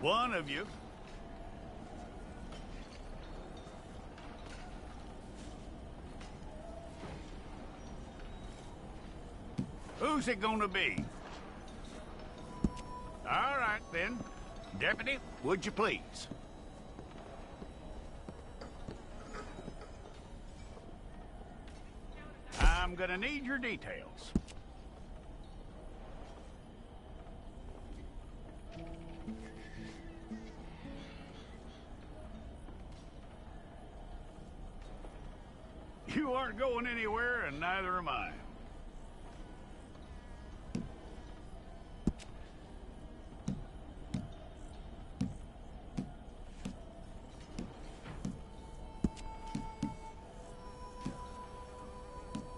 One of you. Who's it gonna be? All right, then. Deputy, would you please? I'm gonna need your details. You aren't going anywhere, and neither am I.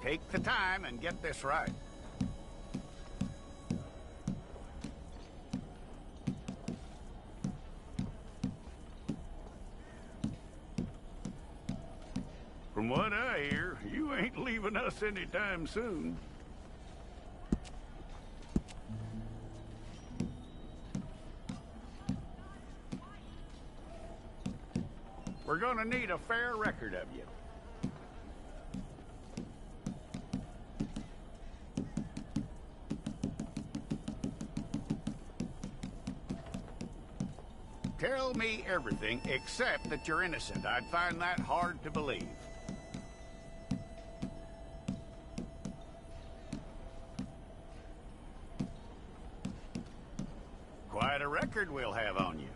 Take the time and get this right. From what I hear, you ain't leaving us anytime soon. We're gonna need a fair record of you. Tell me everything except that you're innocent. I'd find that hard to believe. Quite a record we'll have on you.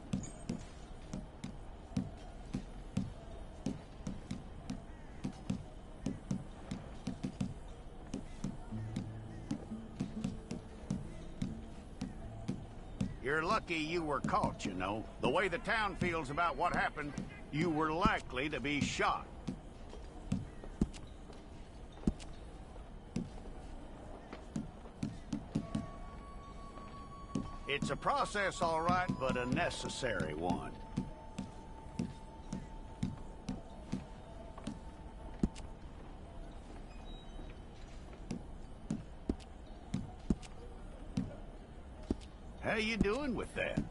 You're lucky you were caught, you know. The way the town feels about what happened, you were likely to be shot. It's a process, all right, but a necessary one. How you doing with that?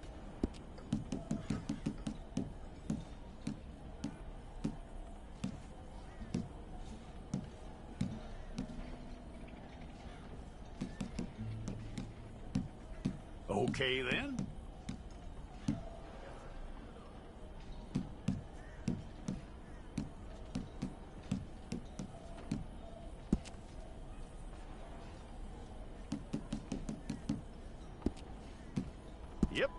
Okay, then. Yep.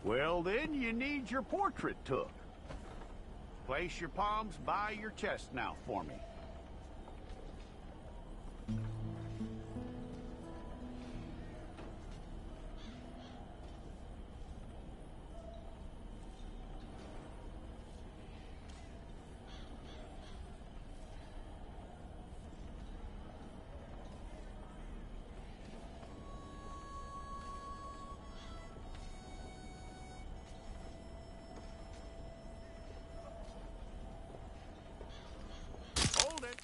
Well, then you need your portrait took. Place your palms by your chest now for me. Hold it.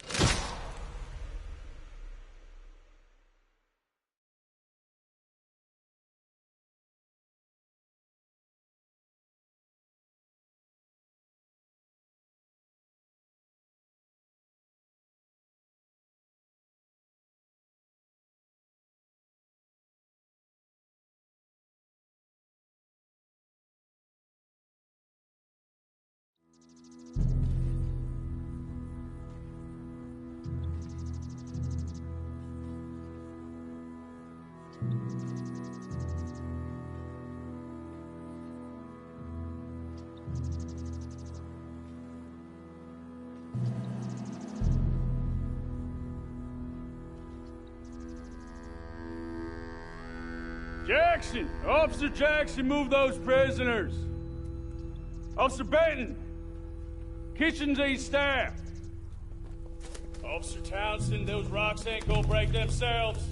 Jackson! Officer Jackson, move those prisoners! Officer Benton! Kitchens ain't staffed! Officer Townsend, those rocks ain't gonna break themselves.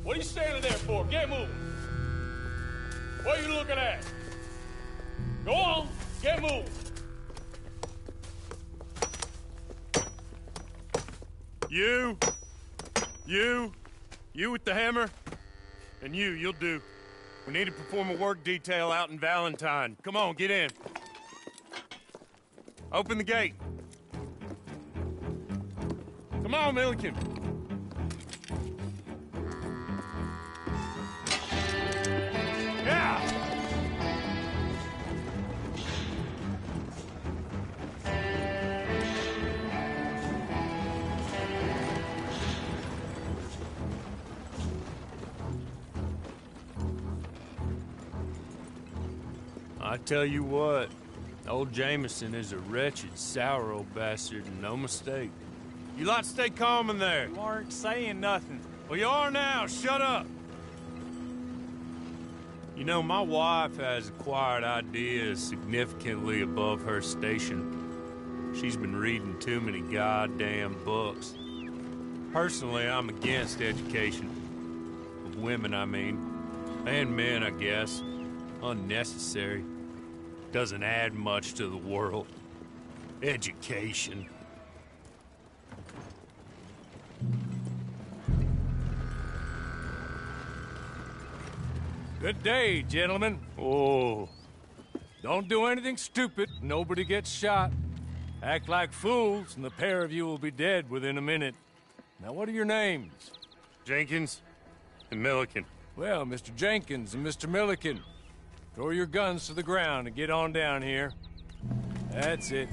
What are you standing there for? Get moving! What are you looking at? Go on, get moving! You with the hammer? And you'll do. We need to perform a work detail out in Valentine. Come on, get in. Open the gate. Come on, Milliken. Yeah! I tell you what, old Jameson is a wretched, sour old bastard, and no mistake. You lot stay calm in there. You aren't saying nothing. Well, you are now. Shut up. You know, my wife has acquired ideas significantly above her station. She's been reading too many goddamn books. Personally, I'm against education. Of women, I mean. And men, I guess. Unnecessary. Doesn't add much to the world. Education. Good day, gentlemen. Oh. Don't do anything stupid. Nobody gets shot. Act like fools, and the pair of you will be dead within a minute. Now, what are your names? Jenkins and Milliken. Well, Mr. Jenkins and Mr. Milliken, throw your guns to the ground and get on down here. That's it.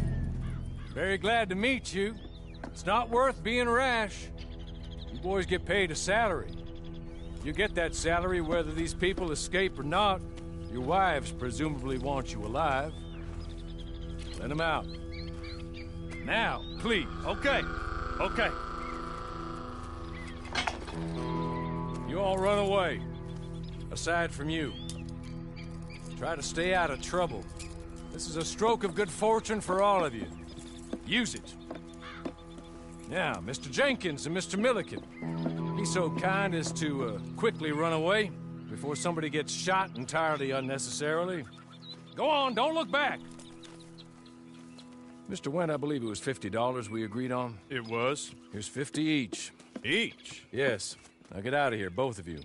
Very glad to meet you. It's not worth being rash. You boys get paid a salary. You get that salary whether these people escape or not. Your wives presumably want you alive. Let them out. Now, please. Okay. You all run away. Aside from you. Try to stay out of trouble. This is a stroke of good fortune for all of you. Use it. Now, Mr. Jenkins and Mr. Milliken, be so kind as to quickly run away before somebody gets shot entirely unnecessarily. Go on, don't look back. Mr. Wendt, I believe it was $50 we agreed on. It was. Here's 50 each. Each? Yes. Now get out of here, both of you.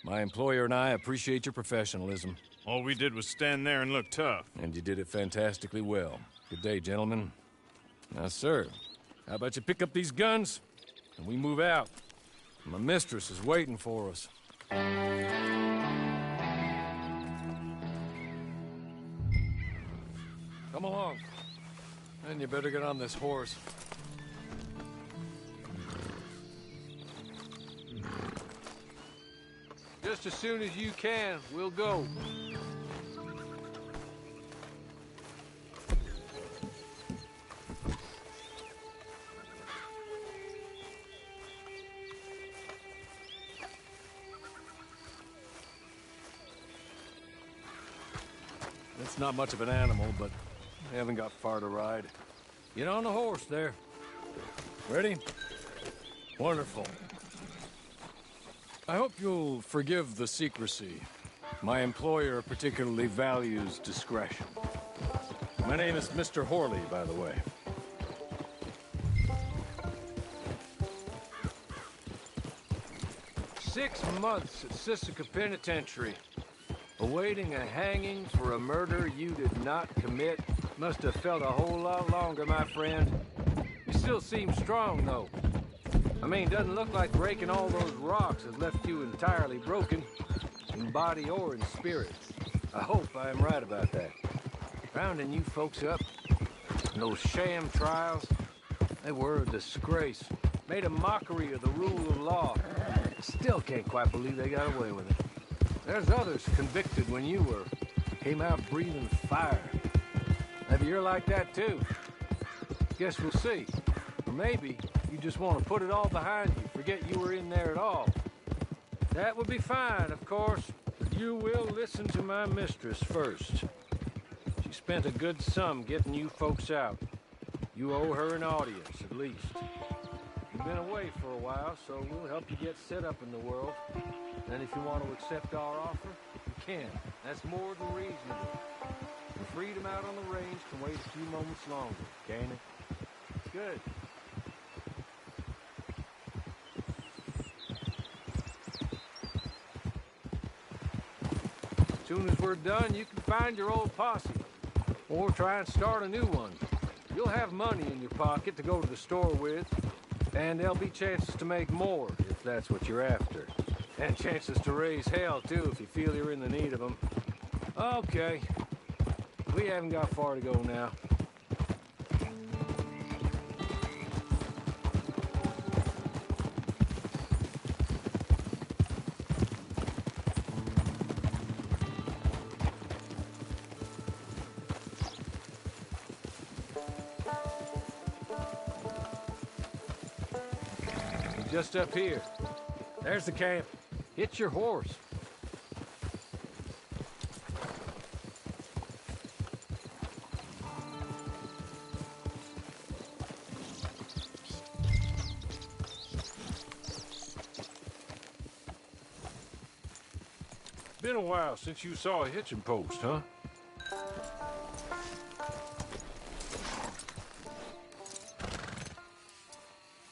My employer and I appreciate your professionalism. All we did was stand there and look tough. And you did it fantastically well. Good day, gentlemen. Now, sir, how about you pick up these guns and we move out? My mistress is waiting for us. Come along. And you better get on this horse. Just as soon as you can, we'll go. It's not much of an animal, but we haven't got far to ride. Get on the horse there. Ready? Wonderful. I hope you'll forgive the secrecy. My employer particularly values discretion. My name is Mr. Horley, by the way. Six months at Sisika Penitentiary, awaiting a hanging for a murder you did not commit. Must have felt a whole lot longer, my friend. You still seem strong, though. I mean, doesn't look like breaking all those rocks has left you entirely broken, in body or in spirit. I hope I am right about that. Rounding you folks up, those sham trials, they were a disgrace. Made a mockery of the rule of law. Still can't quite believe they got away with it. There's others convicted when you were. Came out breathing fire. Maybe you're like that too. Guess we'll see. Or maybe you just want to put it all behind you, forget you were in there at all. That would be fine, of course, but you will listen to my mistress first. She spent a good sum getting you folks out. You owe her an audience, at least. You've been away for a while, so we'll help you get set up in the world. And if you want to accept our offer, you can. That's more than reasonable. The freedom out on the range can wait a few moments longer, can't it? Good. As soon as we're done, you can find your old posse. Or try and start a new one. You'll have money in your pocket to go to the store with. And there'll be chances to make more, if that's what you're after. And chances to raise hell, too, if you feel you're in the need of them. Okay. We haven't got far to go now. Just up here. There's the camp. Hitch your horse. Been a while since you saw a hitching post, huh?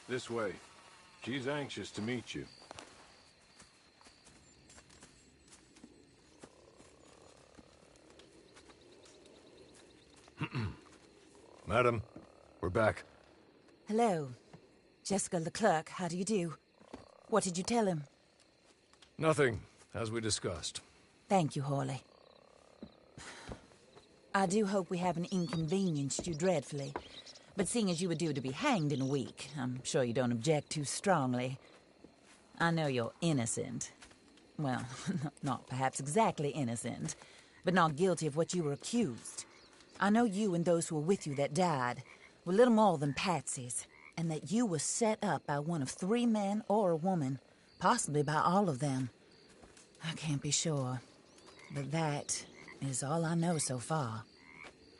This way. She's anxious to meet you. Madam, we're back. Hello. Jessica Leclerc, how do you do? What did you tell him? Nothing, as we discussed. Thank you, Horley. I do hope we haven't inconvenienced you dreadfully. But seeing as you were due to be hanged in a week, I'm sure you don't object too strongly. I know you're innocent. Well, not perhaps exactly innocent, but not guilty of what you were accused. I know you and those who were with you that died were little more than patsies, and that you were set up by one of 3 men or a woman, possibly by all of them. I can't be sure, but that is all I know so far.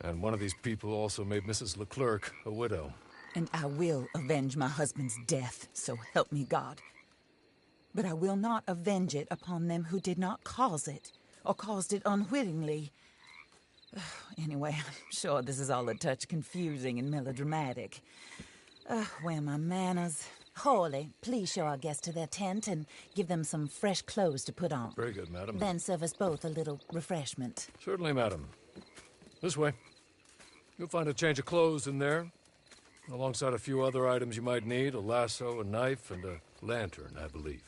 And one of these people also made Mrs. Leclerc a widow. And I will avenge my husband's death, so help me God. But I will not avenge it upon them who did not cause it, or caused it unwittingly. Anyway, I'm sure this is all a touch confusing and melodramatic. Where are my manners? Horley, please show our guests to their tent and give them some fresh clothes to put on. Very good, madam. Then serve us both a little refreshment. Certainly, madam. This way. You'll find a change of clothes in there, alongside a few other items you might need, a lasso, a knife, and a lantern, I believe.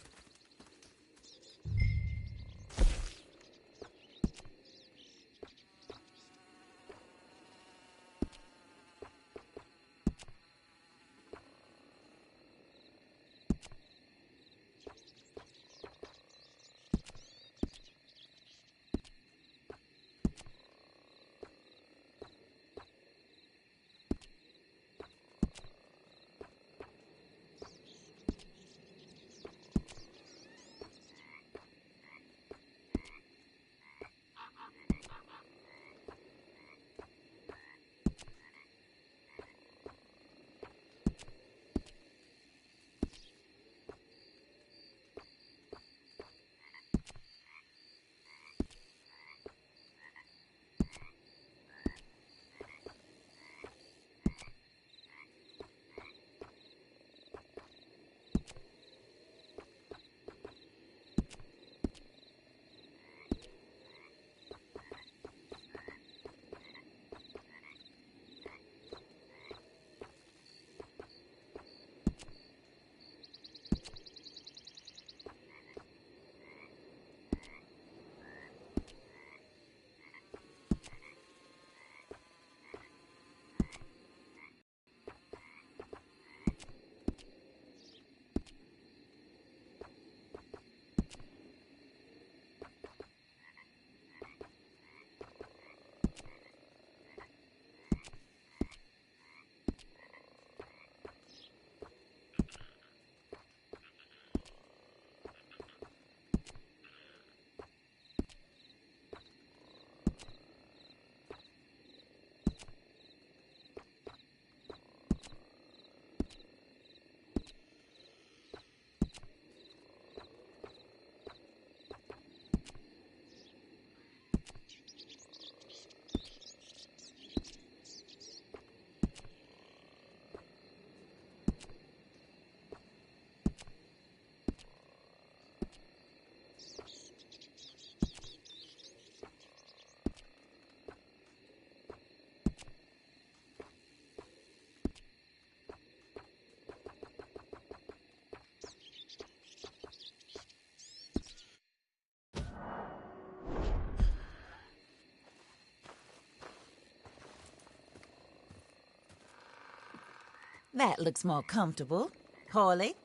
That looks more comfortable. Hawley,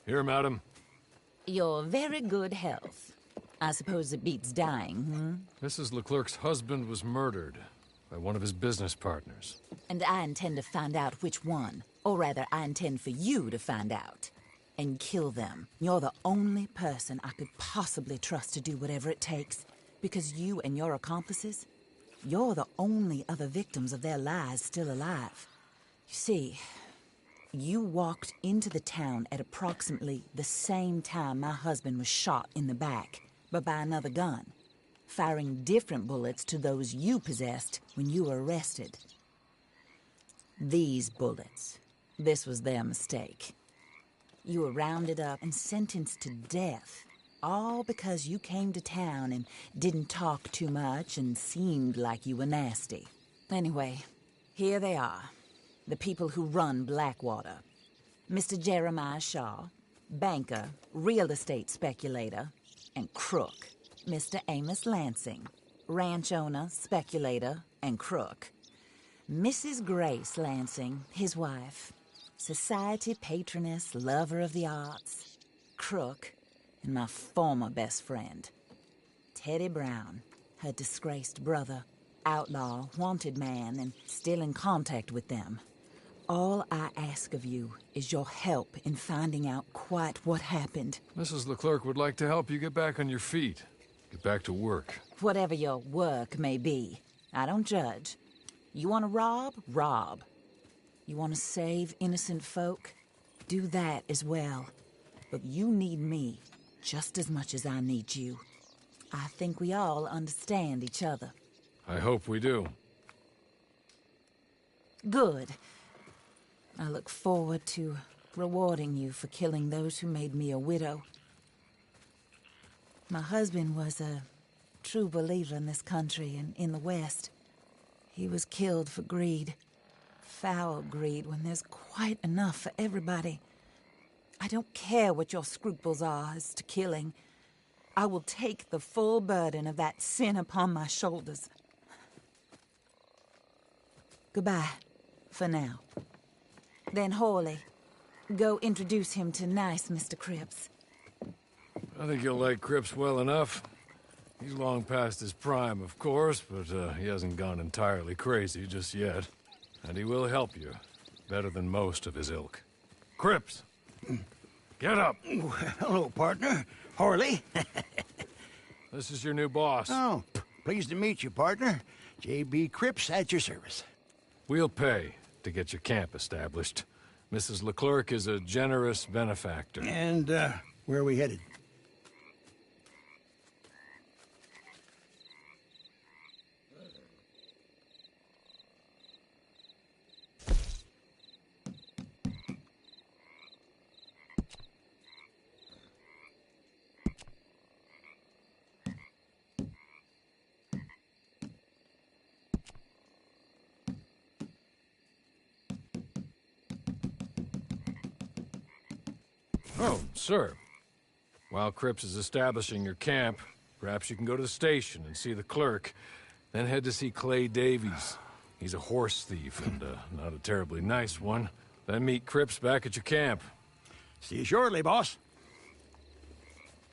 Here, madam. your very good health. I suppose it beats dying, Mrs. Leclerc's husband was murdered by one of his business partners. And I intend to find out which one. Or rather, I intend for you to find out. And kill them. You're the only person I could possibly trust to do whatever it takes. Because you and your accomplices, you're the only other victims of their lies still alive. You see, you walked into the town at approximately the same time my husband was shot in the back, but by another gun, firing different bullets to those you possessed when you were arrested. These bullets, this was their mistake. You were rounded up and sentenced to death, all because you came to town and didn't talk too much and seemed like you were nasty. Anyway, here they are, the people who run Blackwater. Mr. Jeremiah Shaw, banker, real estate speculator, and crook. Mr. Amos Lansing, ranch owner, speculator, and crook. Mrs. Grace Lansing, his wife, society patroness, lover of the arts, crook, and my former best friend, Teddy Brown, her disgraced brother, outlaw, wanted man, and still in contact with them. All I ask of you is your help in finding out quite what happened. Mrs. Leclerc would like to help you get back on your feet. Get back to work. Whatever your work may be, I don't judge. You want to rob? Rob. You want to save innocent folk? Do that as well. But you need me just as much as I need you. I think we all understand each other. I hope we do. Good. I look forward to rewarding you for killing those who made me a widow. My husband was a true believer in this country and in the West. He was killed for greed. Foul greed when there's quite enough for everybody. I don't care what your scruples are as to killing. I will take the full burden of that sin upon my shoulders. Goodbye, for now. Then Hawley, go introduce him to nice Mr. Cripps. I think you'll like Cripps well enough. He's long past his prime, of course, but he hasn't gone entirely crazy just yet. And he will help you, better than most of his ilk. Cripps! Get up! Hello, partner. Hawley. This is your new boss. Oh, pleased to meet you, partner. J.B. Cripps at your service. We'll pay to get your camp established. Mrs. Leclerc is a generous benefactor. And, where are we headed? Oh, sir. While Cripps is establishing your camp, perhaps you can go to the station and see the clerk, then head to see Clay Davies. He's a horse thief, and not a terribly nice one. Then meet Cripps back at your camp. See you shortly, boss.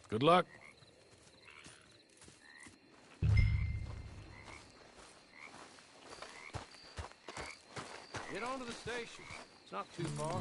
Good luck. Get on to the station. It's not too far.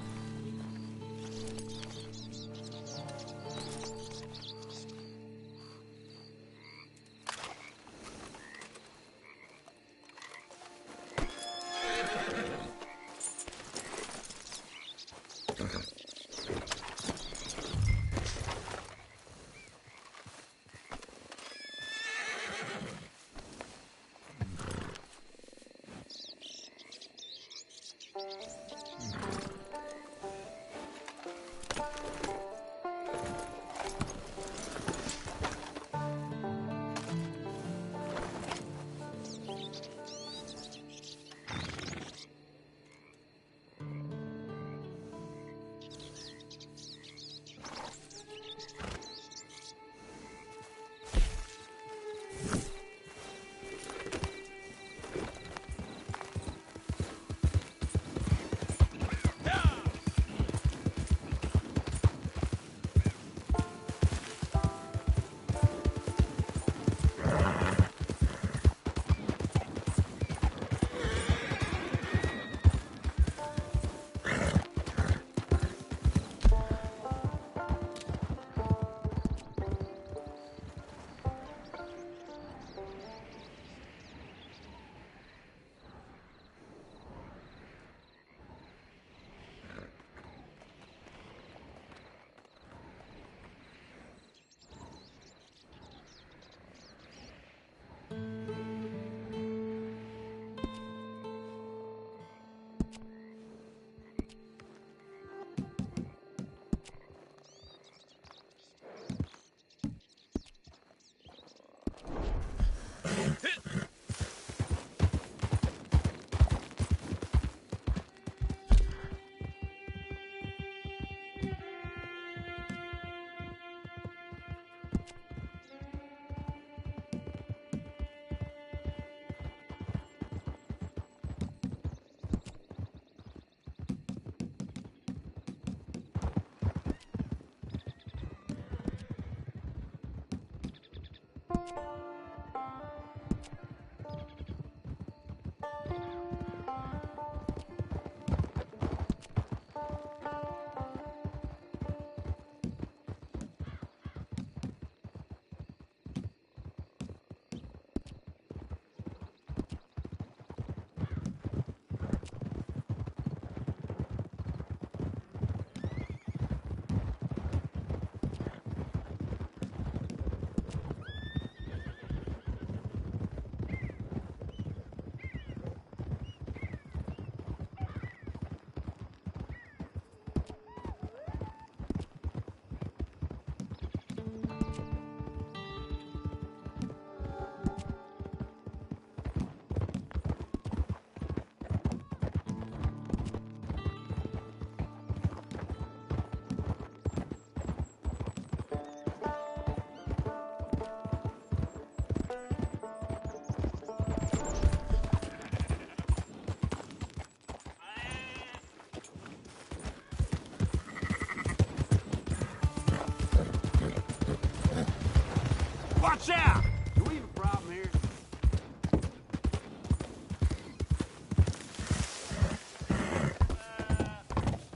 Watch out! Do we have a problem here?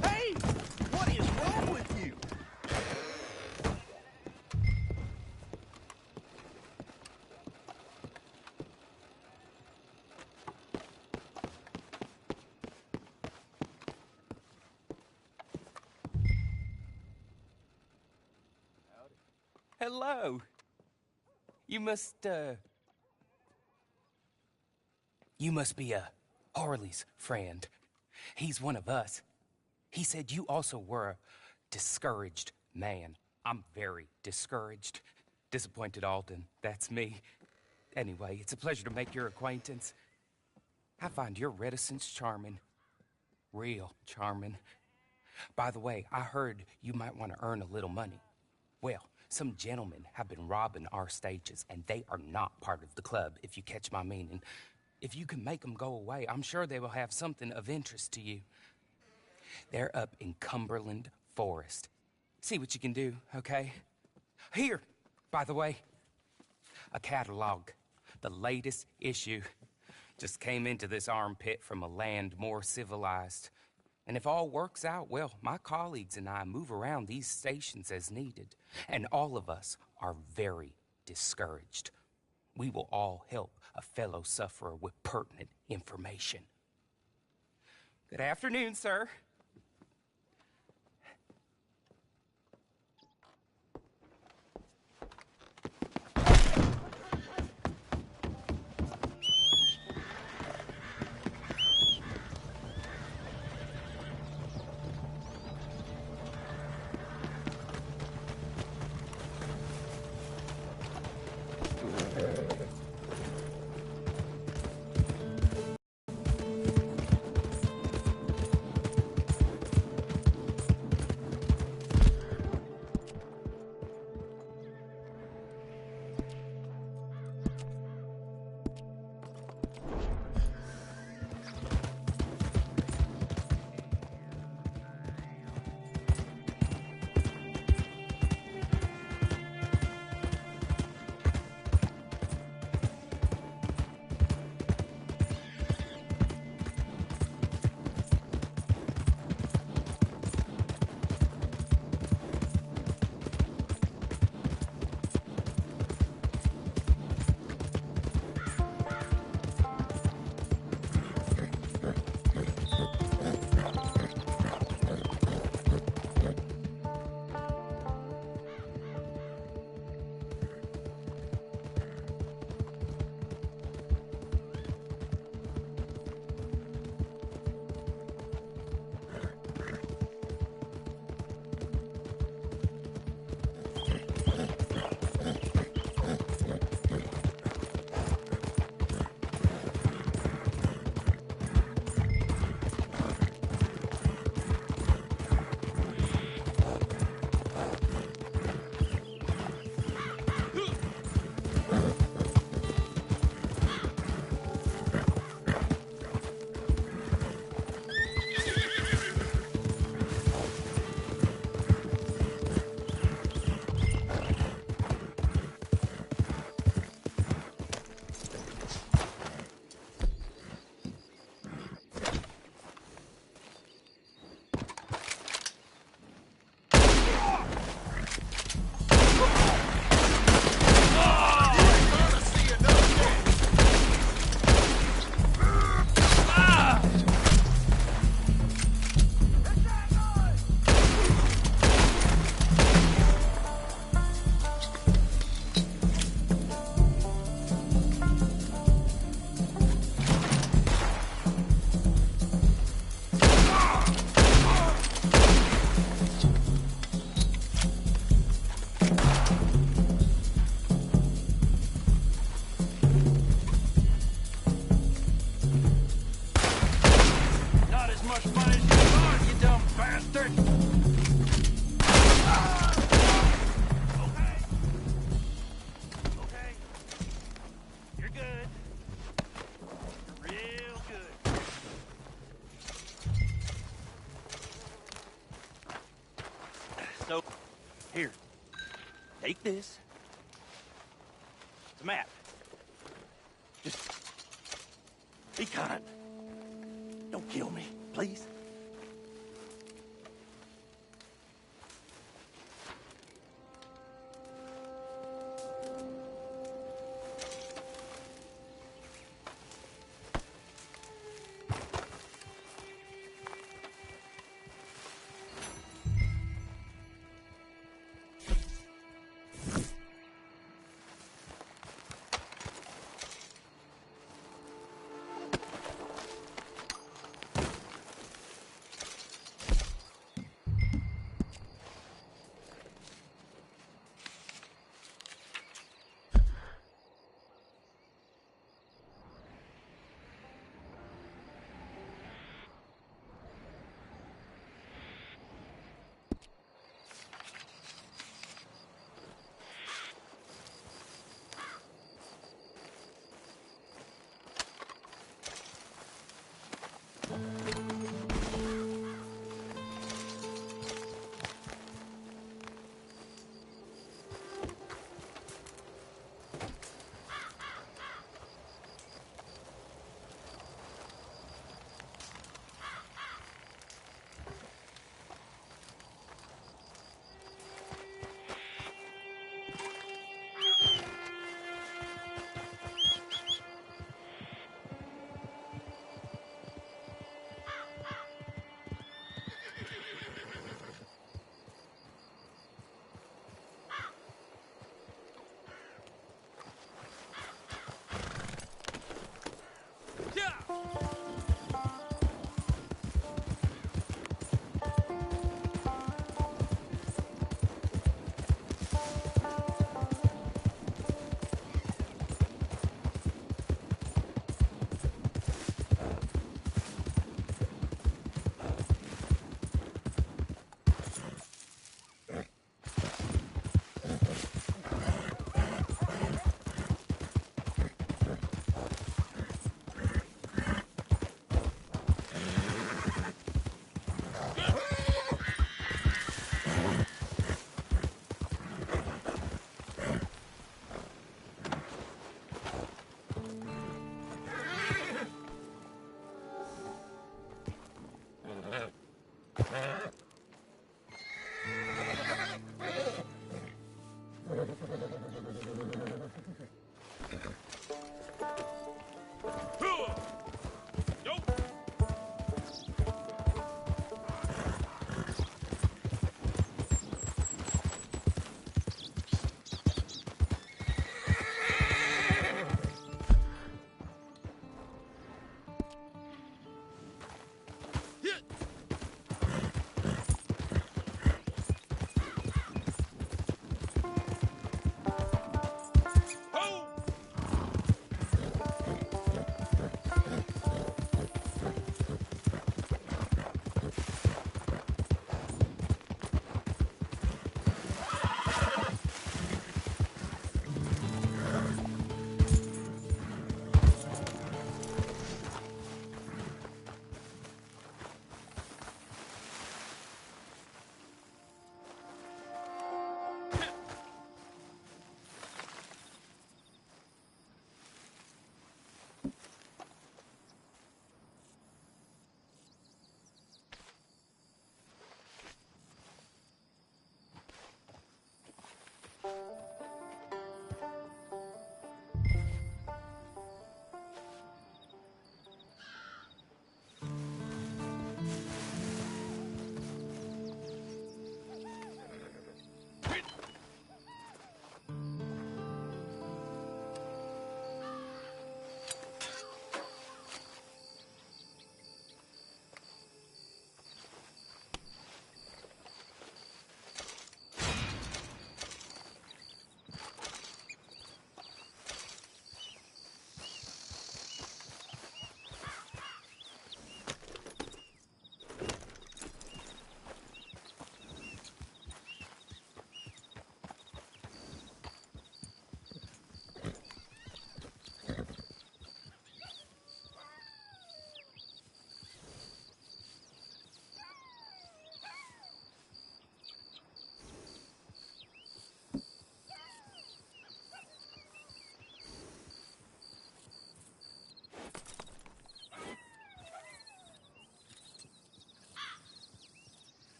Hey! What is wrong with you? Hello. You must be Harley's friend. He's one of us. He said you also were a discouraged man. I'm very discouraged. Disappointed Alden, that's me. Anyway, it's a pleasure to make your acquaintance. I find your reticence charming. Real charming. By the way, I heard you might want to earn a little money. Well, some gentlemen have been robbing our stages, and they are not part of the club, if you catch my meaning. If you can make them go away, I'm sure they will have something of interest to you. They're up in Cumberland Forest. See what you can do, okay? Here, by the way, a catalog. The latest issue. Just came into this armpit from a land more civilized. And if all works out, well, my colleagues and I move around these stations as needed. And all of us are very discouraged. We will all help a fellow sufferer with pertinent information. Good afternoon, sir. So, here, take this. map. Just be kind. Don't kill me, please.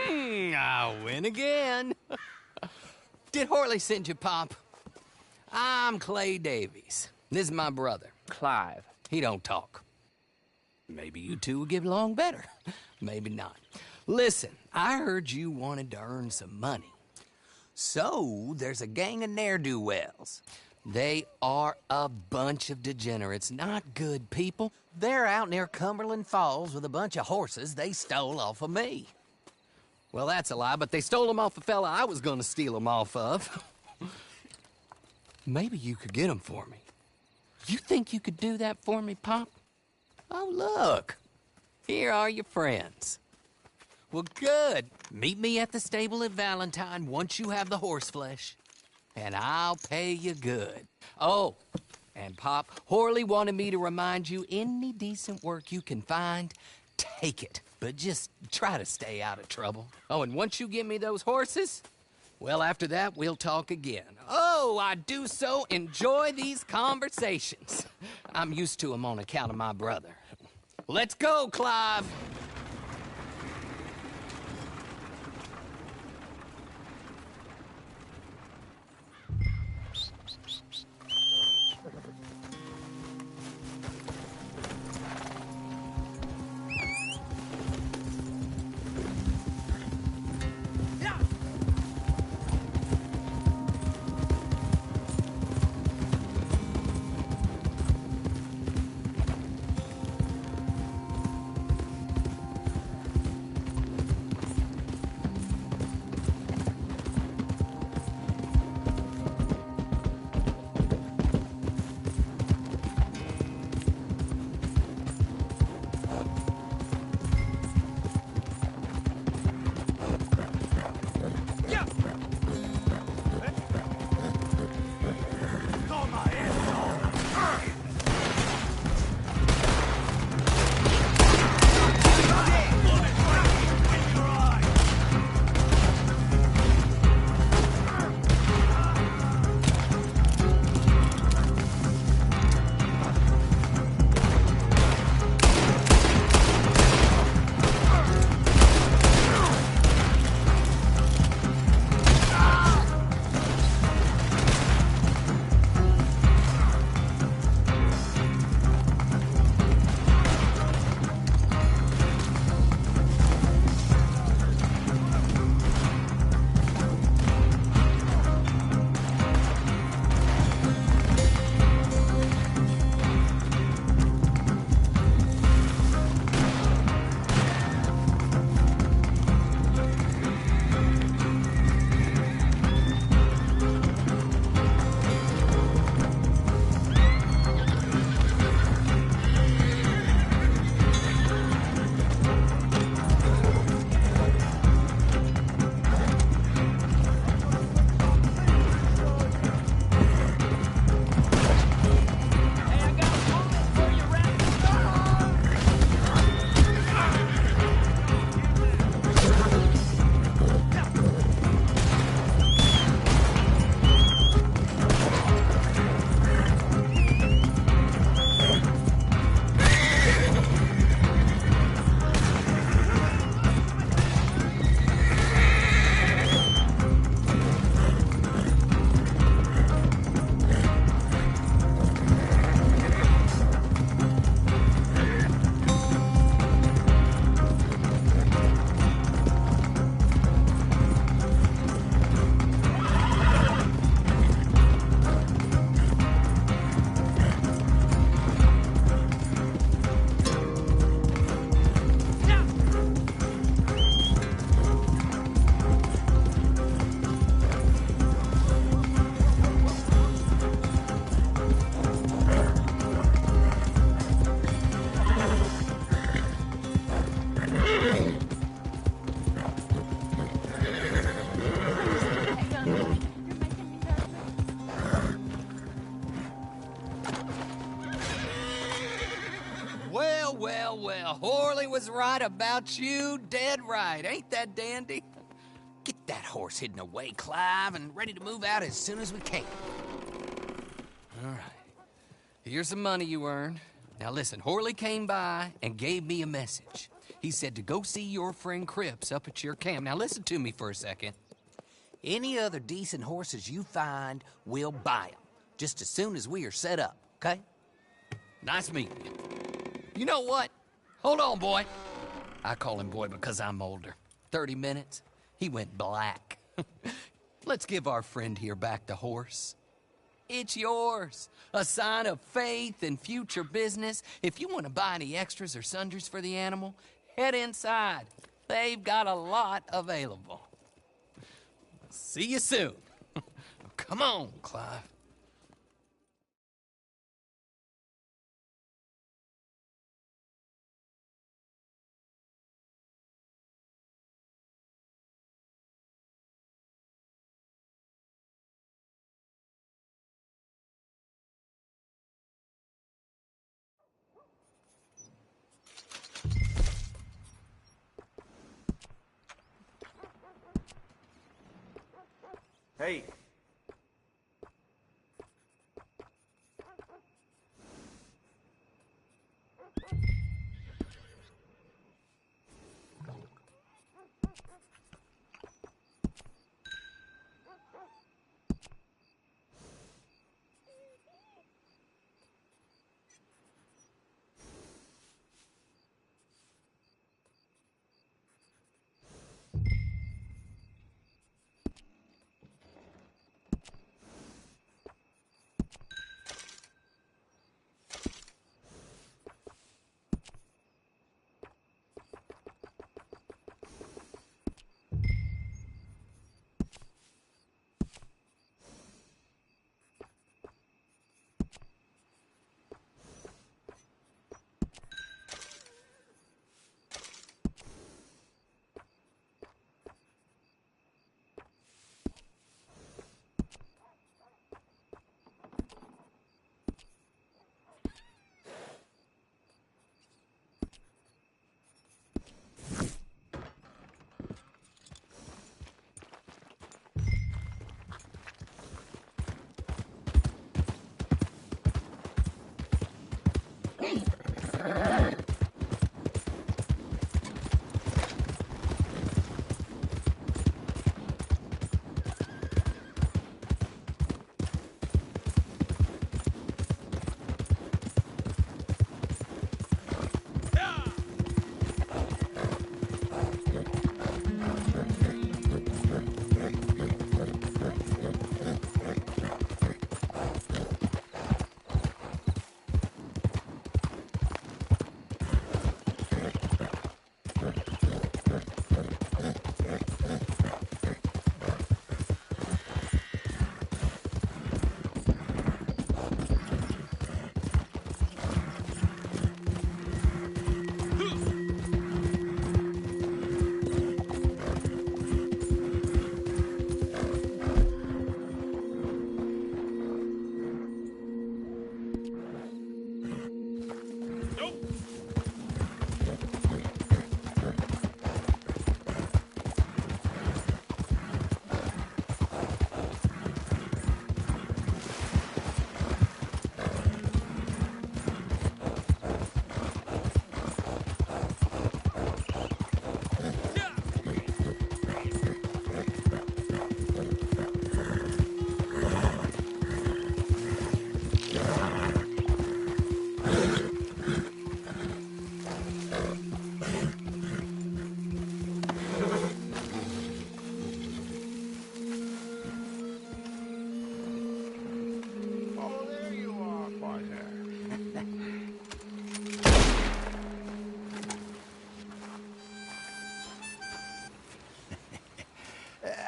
I win again. Did Horley send you, Pop? I'm Clay Davies. This is my brother, Clive. He don't talk. Maybe you two will get along better. Maybe not. Listen, I heard you wanted to earn some money. So, there's a gang of ne'er-do-wells. They are a bunch of degenerates, not good people. They're out near Cumberland Falls with a bunch of horses they stole off of me. Well, that's a lie, but they stole them off a fella I was gonna steal them off of. Maybe you could get them for me. You think you could do that for me, Pop? Oh, look. Here are your friends. Well, good. Meet me at the stable at Valentine once you have the horse flesh. And I'll pay you good. Oh, and Pop, Horley wanted me to remind you, any decent work you can find, take it. But just try to stay out of trouble. Oh, and once you give me those horses, well, after that, we'll talk again. Oh, I do so enjoy these conversations. I'm used to them on account of my brother. Let's go, Clive. well, well. Horley was right about you, dead right. Ain't that dandy? Get that horse hidden away, Clive, and ready to move out as soon as we can. All right. Here's the money you earned. Now listen, Horley came by and gave me a message. He said to go see your friend Cripps up at your camp. Now listen to me for a second. Any other decent horses you find, we'll buy them. Just as soon as we are set up, okay? Nice meeting you. You know what? Hold on, boy. I call him boy because I'm older. 30 minutes, he went black. Let's give our friend here back the horse. It's yours. A sign of faith and future business. If you want to buy any extras or sundries for the animal, head inside. They've got a lot available. See you soon. Come on, Clive. Hey.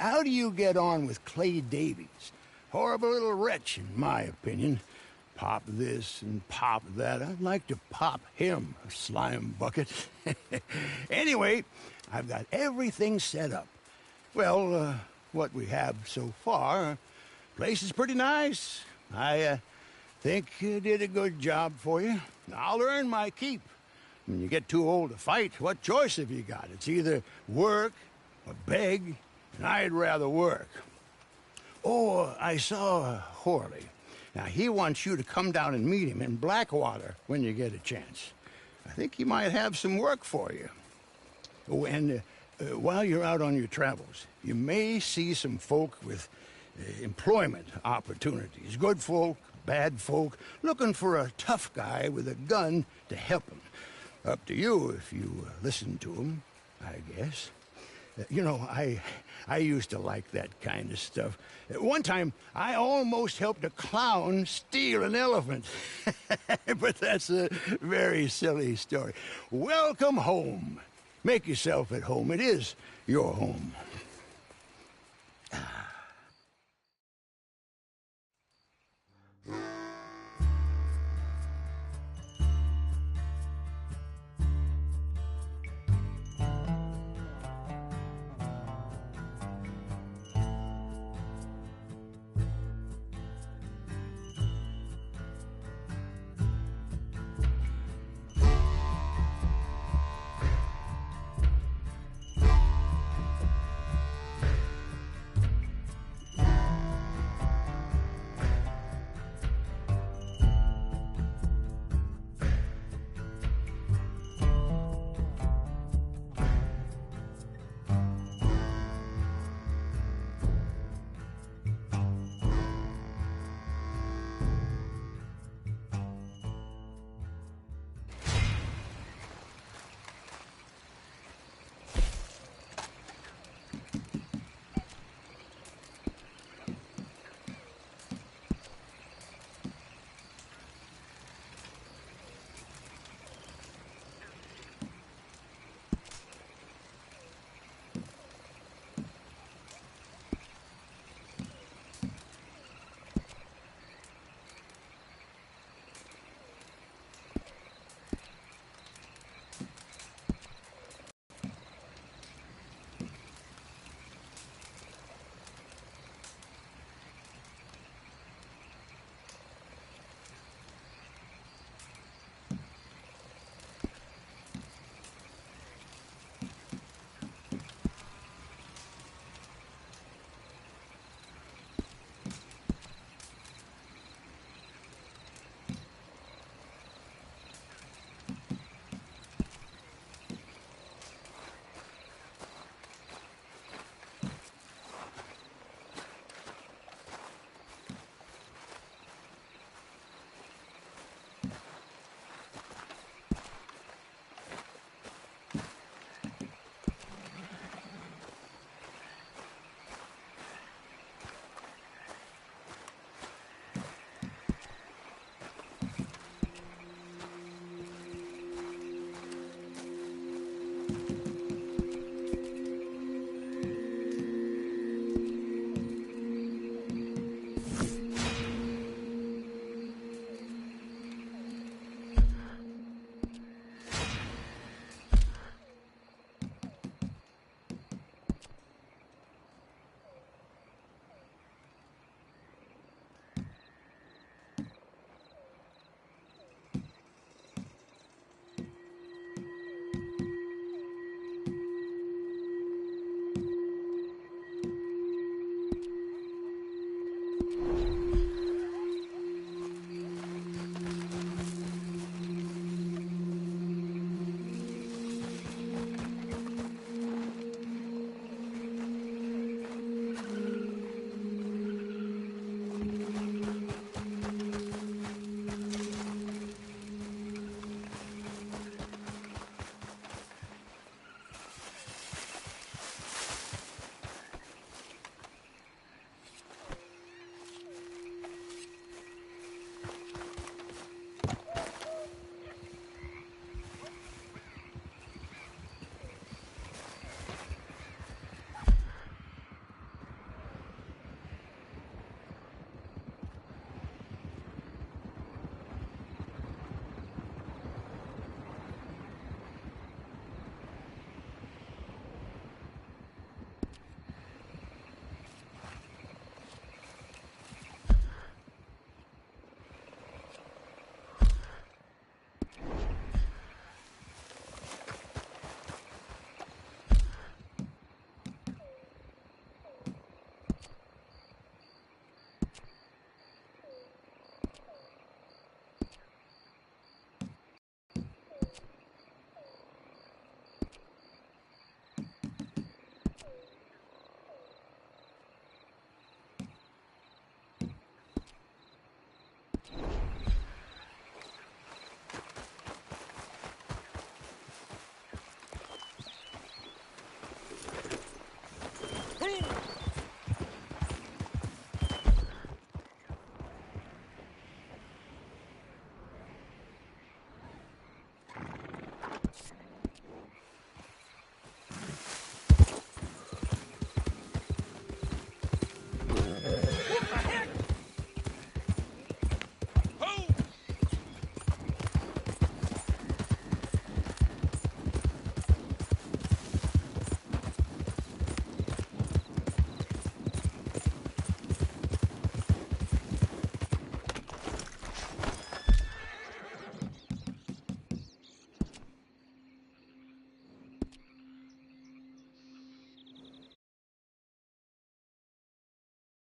How do you get on with Clay Davies? Horrible little wretch, in my opinion. Pop this and pop that. I'd like to pop him, a slime bucket. Anyway, I've got everything set up. Well, what we have so far, place is pretty nice. I think you did a good job for you. I'll earn my keep. When you get too old to fight, what choice have you got? It's either work or beg, and I'd rather work. Oh, I saw Horley. Now, he wants you to come down and meet him in Blackwater when you get a chance. I think he might have some work for you. Oh, and while you're out on your travels, you may see some folk with employment opportunities. Good folk, bad folk, looking for a tough guy with a gun to help them. Up to you if you listen to them, I guess. You know, I used to like that kind of stuff. One time, I almost helped a clown steal an elephant. But that's a very silly story. Welcome home. Make yourself at home. It is your home.